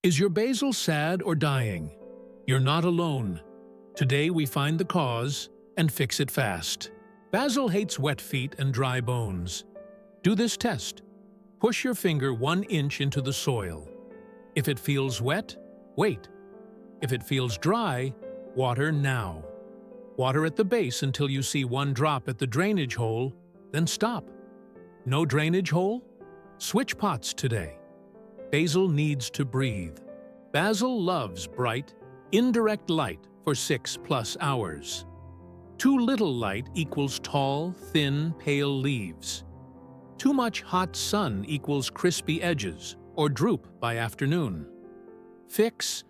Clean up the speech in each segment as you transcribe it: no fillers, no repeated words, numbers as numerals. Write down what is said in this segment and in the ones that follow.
Is your basil sad or dying? You're not alone. Today we find the cause and fix it fast. Basil hates wet feet and dry bones. Do this test. Push your finger 1 inch into the soil. If it feels wet, wait. If it feels dry, water now. Water at the base until you see 1 drop at the drainage hole, then stop. No drainage hole? Switch pots today. Basil needs to breathe. Basil loves bright, indirect light for 6+ hours. Too little light equals tall, thin, pale leaves. Too much hot sun equals crispy edges or droop by afternoon. Fix: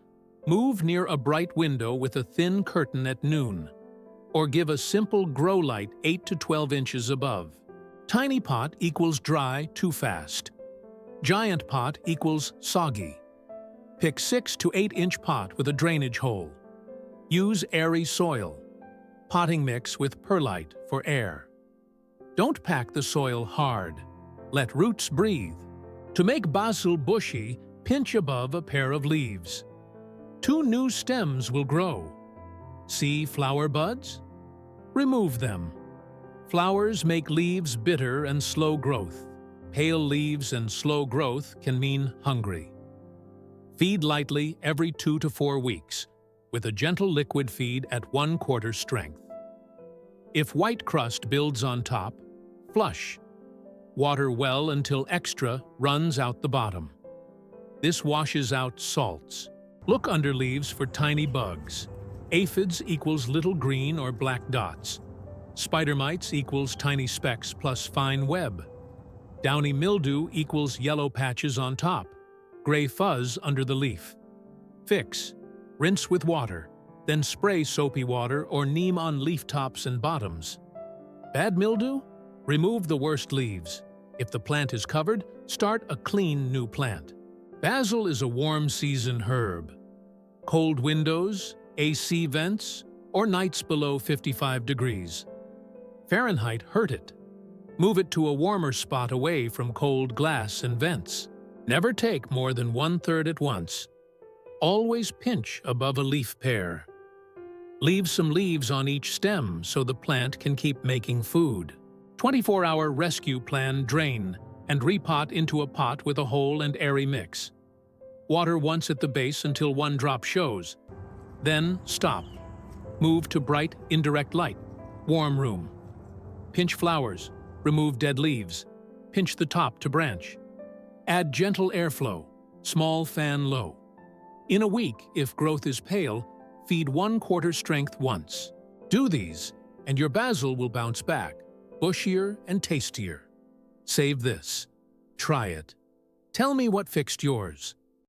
move near a bright window with a thin curtain at noon, or give a simple grow light 8 to 12 inches above. Tiny pot equals dry too fast. Giant pot equals soggy. Pick 6 to 8 inch pot with a drainage hole. Use airy soil. Potting mix with perlite for air. Don't pack the soil hard. Let roots breathe. To make basil bushy, pinch above a pair of leaves. 2 new stems will grow. See flower buds? Remove them. Flowers make leaves bitter and slow growth. Pale leaves and slow growth can mean hungry. Feed lightly every 2 to 4 weeks, with a gentle liquid feed at 1/4 strength. If white crust builds on top, flush. Water well until extra runs out the bottom. This washes out salts. Look under leaves for tiny bugs. Aphids equals little green or black dots. Spider mites equals tiny specks plus fine web. Downy mildew equals yellow patches on top, gray fuzz under the leaf. Fix: rinse with water, then spray soapy water or neem on leaf tops and bottoms. Bad mildew? Remove the worst leaves. If the plant is covered, start a clean new plant. Basil is a warm season herb. Cold windows, AC vents, or nights below 55 degrees Fahrenheit hurt it. Move it to a warmer spot away from cold glass and vents. Never take more than 1/3 at once. Always pinch above a leaf pair. Leave some leaves on each stem so the plant can keep making food. 24-hour rescue plan: drain and repot into a pot with a whole and airy mix. Water once at the base until 1 drop shows. Then stop. Move to bright, indirect light. Warm room. Pinch flowers. Remove dead leaves. Pinch the top to branch. Add gentle airflow. Small fan low. In a week, if growth is pale, feed 1/4 strength once. Do these, and your basil will bounce back, bushier and tastier. Save this. Try it. Tell me what fixed yours.